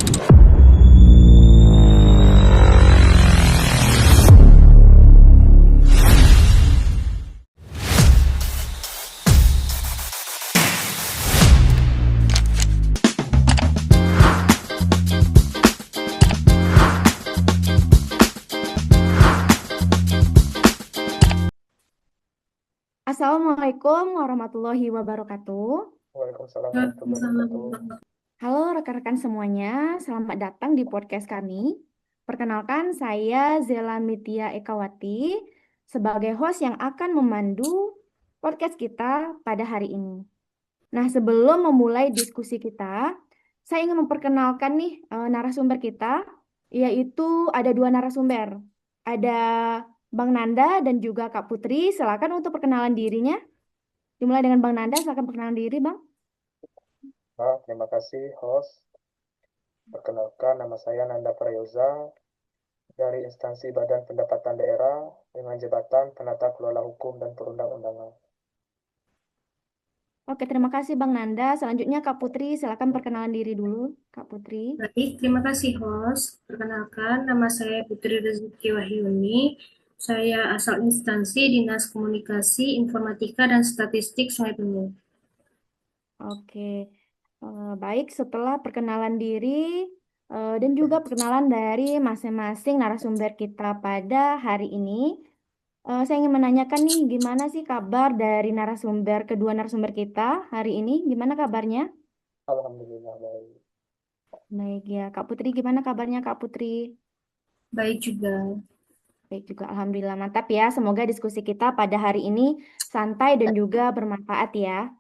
Assalamualaikum warahmatullahi wabarakatuh. Waalaikumsalam warahmatullahi wabarakatuh. Halo rekan-rekan semuanya, selamat datang di podcast kami. Perkenalkan, saya Zela Mitia Ekawati sebagai host yang akan memandu podcast kita pada hari ini. Nah, sebelum memulai diskusi kita, saya ingin memperkenalkan nih narasumber kita, yaitu ada dua narasumber. Ada Bang Nanda dan juga Kak Putri. Silakan untuk perkenalan dirinya. Dimulai dengan Bang Nanda, silakan perkenalan diri, Bang. Terima kasih host. Perkenalkan, nama saya Nanda Prayoza dari instansi Badan Pendapatan Daerah dengan jabatan Penata Kelola Hukum dan Perundang-undangan. Oke, terima kasih Bang Nanda. Selanjutnya Kak Putri, silakan perkenalan diri dulu, Kak Putri. Baik, terima kasih host. Perkenalkan, nama saya Putri Rezeki Wahyuni. Saya asal instansi Dinas Komunikasi, Informatika, dan Statistik Sungai Penuh. Oke, baik. Setelah perkenalan diri dan juga perkenalan dari masing-masing narasumber kita pada hari ini, saya ingin menanyakan nih, gimana sih kabar dari kedua narasumber kita hari ini? Gimana kabarnya? Alhamdulillah baik. Baik ya, Kak Putri, gimana kabarnya Kak Putri? Baik juga. Baik juga, Alhamdulillah mantap ya. Semoga diskusi kita pada hari ini santai dan juga bermanfaat ya.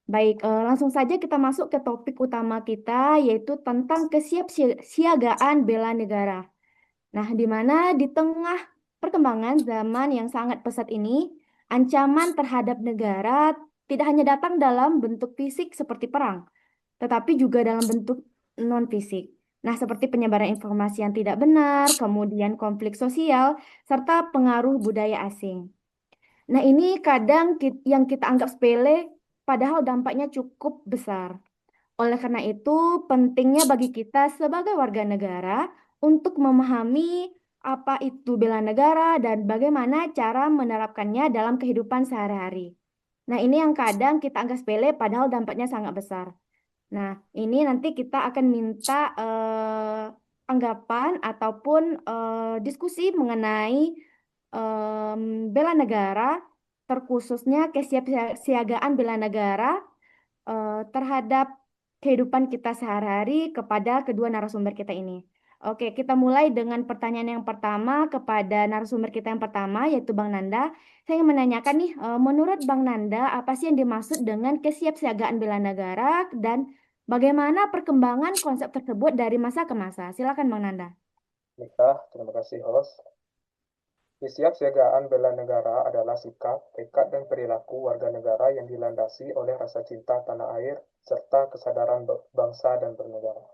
Baik, langsung saja kita masuk ke topik utama kita, yaitu tentang kesiapsiagaan bela negara. Nah, di mana di tengah perkembangan zaman yang sangat pesat ini, ancaman terhadap negara tidak hanya datang dalam bentuk fisik seperti perang, tetapi juga dalam bentuk non-fisik. Nah, seperti penyebaran informasi yang tidak benar, kemudian konflik sosial, serta pengaruh budaya asing. Nah, ini kadang yang kita anggap sepele, padahal dampaknya cukup besar. Oleh karena itu, pentingnya bagi kita sebagai warga negara untuk memahami apa itu bela negara dan bagaimana cara menerapkannya dalam kehidupan sehari-hari. Nah, ini yang kadang kita anggap sepele, padahal dampaknya sangat besar. Nah, ini nanti kita akan minta anggapan ataupun diskusi mengenai bela negara, terkhususnya kesiapsiagaan bela negara terhadap kehidupan kita sehari-hari kepada kedua narasumber kita ini. Oke, kita mulai dengan pertanyaan yang pertama kepada narasumber kita yang pertama, yaitu Bang Nanda. Saya ingin menanyakan nih, menurut Bang Nanda, apa sih yang dimaksud dengan kesiapsiagaan bela negara dan bagaimana perkembangan konsep tersebut dari masa ke masa? Silakan Bang Nanda. Baiklah, terima kasih host. Kesiapsiagaan bela negara adalah sikap, tekad, dan perilaku warga negara yang dilandasi oleh rasa cinta tanah air serta kesadaran bangsa dan bernegara.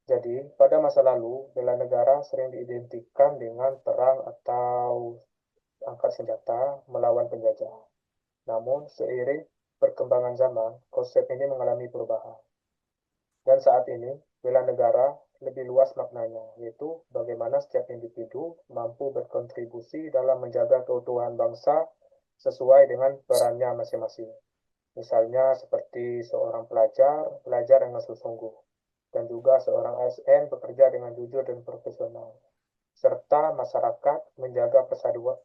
Jadi, pada masa lalu, bela negara sering diidentikan dengan perang atau angkat senjata melawan penjajah. Namun, seiring perkembangan zaman, konsep ini mengalami perubahan. Dan saat ini, bela negara lebih luas maknanya, yaitu bagaimana setiap individu mampu berkontribusi dalam menjaga keutuhan bangsa sesuai dengan perannya masing-masing. Misalnya seperti seorang pelajar, belajar dengan sungguh-sungguh, dan juga seorang ASN bekerja dengan jujur dan profesional, serta masyarakat menjaga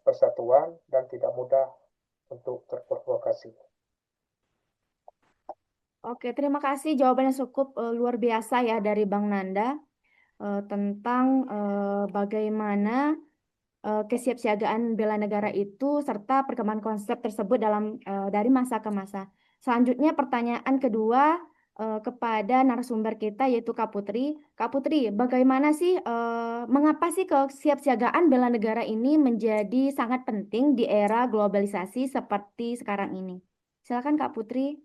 persatuan dan tidak mudah untuk terprovokasi. Oke, terima kasih jawabannya cukup luar biasa ya dari Bang Nanda tentang bagaimana kesiapsiagaan bela negara itu serta perkembangan konsep tersebut dari masa ke masa. Selanjutnya pertanyaan kedua kepada narasumber kita yaitu Kak Putri. Kak Putri, bagaimana sih mengapa sih kesiapsiagaan bela negara ini menjadi sangat penting di era globalisasi seperti sekarang ini? Silakan Kak Putri.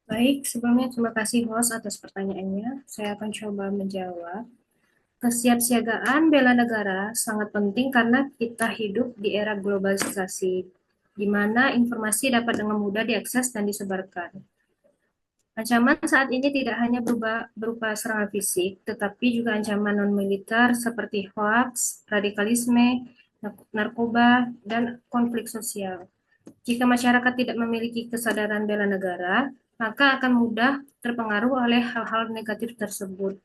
Baik, sebelumnya terima kasih host atas pertanyaannya. Saya akan coba menjawab. Kesiapsiagaan bela negara sangat penting karena kita hidup di era globalisasi, di mana informasi dapat dengan mudah diakses dan disebarkan. Ancaman saat ini tidak hanya berupa serangan fisik, tetapi juga ancaman non-militer seperti hoaks, radikalisme, narkoba, dan konflik sosial. Jika masyarakat tidak memiliki kesadaran bela negara, maka akan mudah terpengaruh oleh hal-hal negatif tersebut.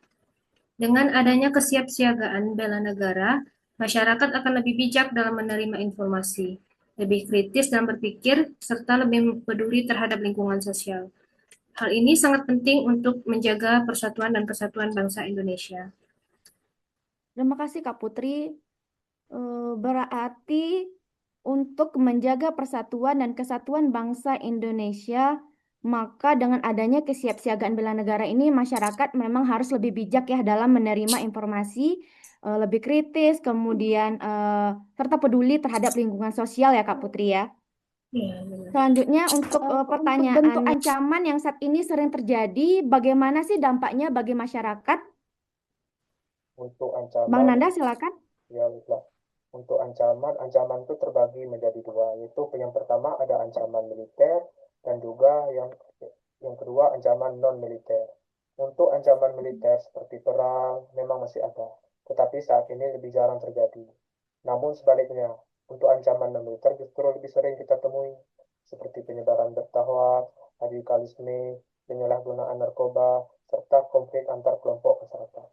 Dengan adanya kesiapsiagaan bela negara, masyarakat akan lebih bijak dalam menerima informasi, lebih kritis dalam berpikir, serta lebih peduli terhadap lingkungan sosial. Hal ini sangat penting untuk menjaga persatuan dan kesatuan bangsa Indonesia. Terima kasih Kak Putri. Berarti untuk menjaga persatuan dan kesatuan bangsa Indonesia, maka dengan adanya kesiapsiagaan bela negara ini, masyarakat memang harus lebih bijak ya dalam menerima informasi, lebih kritis, kemudian serta peduli terhadap lingkungan sosial ya Kak Putri ya. Ya, benar. Selanjutnya untuk pertanyaan bentuk ancaman yang saat ini sering terjadi, bagaimana sih dampaknya bagi masyarakat? Untuk Bang ancaman, Nanda silakan. ya baiklah. Untuk ancaman itu terbagi menjadi dua, yaitu yang pertama ada ancaman militer dan juga yang kedua ancaman non militer. Untuk ancaman militer seperti perang memang masih ada, tetapi saat ini lebih jarang terjadi. Namun sebaliknya, untuk ancaman non militer justru lebih sering kita temui, seperti penyebaran berita hoaks, radikalisme, penyalahgunaan narkoba, serta konflik antar kelompok masyarakat.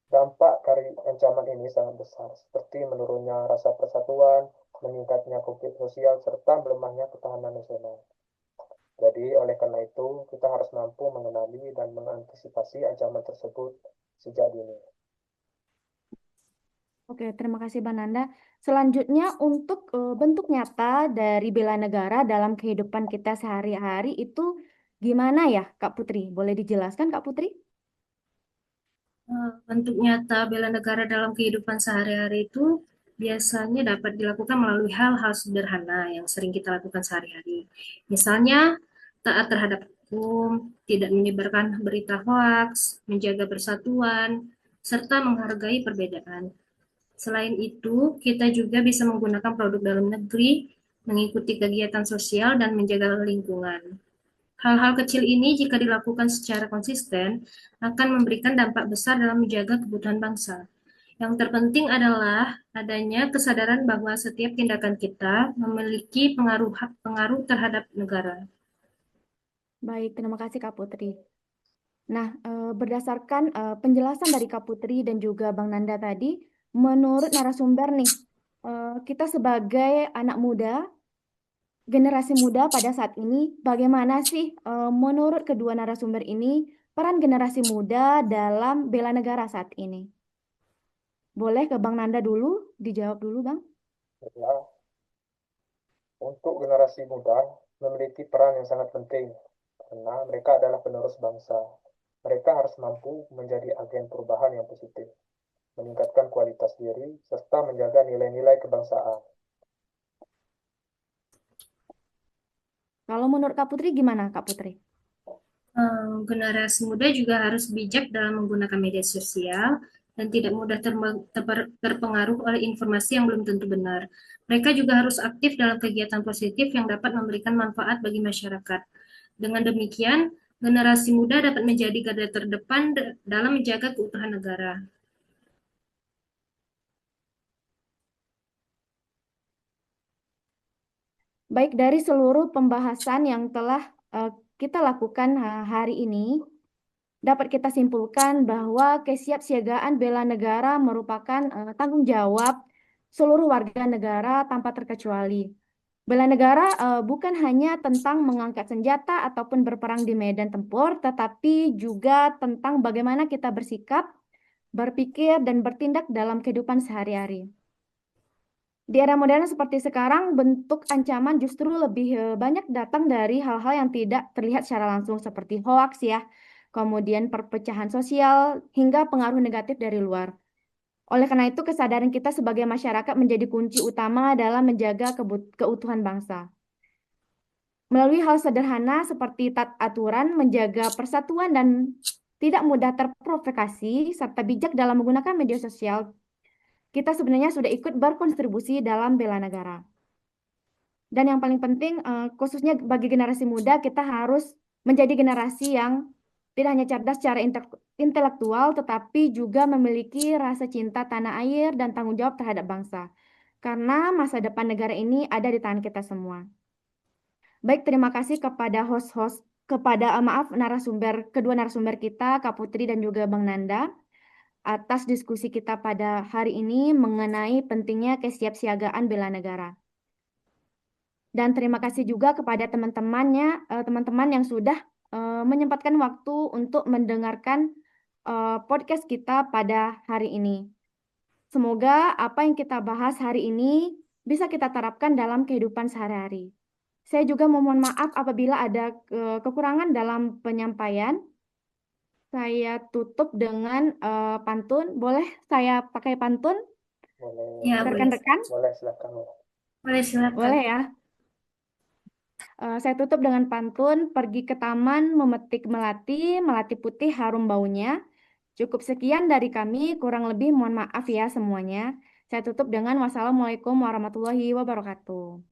Dampak dari ancaman ini sangat besar, seperti menurunnya rasa persatuan, meningkatnya konflik sosial, serta melemahnya ketahanan nasional. Jadi, oleh karena itu, kita harus mampu mengenali dan mengantisipasi ancaman tersebut sejak dini. Oke, terima kasih Bang Nanda. Selanjutnya untuk bentuk nyata dari bela negara dalam kehidupan kita sehari-hari itu gimana ya Kak Putri? Boleh dijelaskan Kak Putri? Bentuk nyata bela negara dalam kehidupan sehari-hari itu biasanya dapat dilakukan melalui hal-hal sederhana yang sering kita lakukan sehari-hari. Misalnya, taat terhadap hukum, tidak menyebarkan berita hoaks, menjaga persatuan, serta menghargai perbedaan. Selain itu, kita juga bisa menggunakan produk dalam negeri, mengikuti kegiatan sosial, dan menjaga lingkungan. Hal-hal kecil ini jika dilakukan secara konsisten akan memberikan dampak besar dalam menjaga kebutuhan bangsa. Yang terpenting adalah adanya kesadaran bahwa setiap tindakan kita memiliki pengaruh terhadap negara. Baik, terima kasih Kak Putri. Nah, berdasarkan penjelasan dari Kak Putri dan juga Bang Nanda tadi, menurut narasumber nih, kita sebagai anak muda, generasi muda pada saat ini, bagaimana sih menurut kedua narasumber ini peran generasi muda dalam bela negara saat ini? Boleh ke Bang Nanda dulu, dijawab dulu Bang. Ya, untuk generasi muda memiliki peran yang sangat penting karena mereka adalah penerus bangsa. Mereka harus mampu menjadi agen perubahan yang positif, meningkatkan kualitas diri, serta menjaga nilai-nilai kebangsaan. Kalau menurut Kak Putri gimana Kak Putri? Generasi muda juga harus bijak dalam menggunakan media sosial dan tidak mudah terpengaruh oleh informasi yang belum tentu benar. Mereka juga harus aktif dalam kegiatan positif yang dapat memberikan manfaat bagi masyarakat. Dengan demikian, generasi muda dapat menjadi garda terdepan dalam menjaga keutuhan negara. Baik, dari seluruh pembahasan yang telah kita lakukan hari ini, dapat kita simpulkan bahwa kesiapsiagaan bela negara merupakan tanggung jawab seluruh warga negara tanpa terkecuali. Bela negara bukan hanya tentang mengangkat senjata ataupun berperang di medan tempur, tetapi juga tentang bagaimana kita bersikap, berpikir, dan bertindak dalam kehidupan sehari-hari. Di era modern seperti sekarang, bentuk ancaman justru lebih banyak datang dari hal-hal yang tidak terlihat secara langsung seperti hoaks ya, kemudian perpecahan sosial, hingga pengaruh negatif dari luar. Oleh karena itu, kesadaran kita sebagai masyarakat menjadi kunci utama dalam menjaga keutuhan bangsa. Melalui hal sederhana seperti taat aturan, menjaga persatuan, dan tidak mudah terprovokasi, serta bijak dalam menggunakan media sosial, kita sebenarnya sudah ikut berkontribusi dalam bela negara. Dan yang paling penting, khususnya bagi generasi muda, kita harus menjadi generasi yang tidak hanya cerdas secara intelektual, tetapi juga memiliki rasa cinta tanah air dan tanggung jawab terhadap bangsa. Karena masa depan negara ini ada di tangan kita semua. Baik, terima kasih kepada maaf, kedua narasumber kita, Kak Putri dan juga Bang Nanda, atas diskusi kita pada hari ini mengenai pentingnya kesiapsiagaan bela negara. Dan terima kasih juga kepada teman-teman yang sudah menyempatkan waktu untuk mendengarkan podcast kita pada hari ini. Semoga apa yang kita bahas hari ini bisa kita terapkan dalam kehidupan sehari-hari. Saya juga memohon maaf apabila ada kekurangan dalam penyampaian. Saya tutup dengan pantun. Boleh saya pakai pantun, Boleh, Ya, boleh. rekan-rekan? boleh silakan. Boleh, silakan. Boleh ya. Saya tutup dengan pantun, pergi ke taman memetik melati, melati putih harum baunya. Cukup sekian dari kami, kurang lebih mohon maaf ya semuanya. Saya tutup dengan wassalamualaikum warahmatullahi wabarakatuh.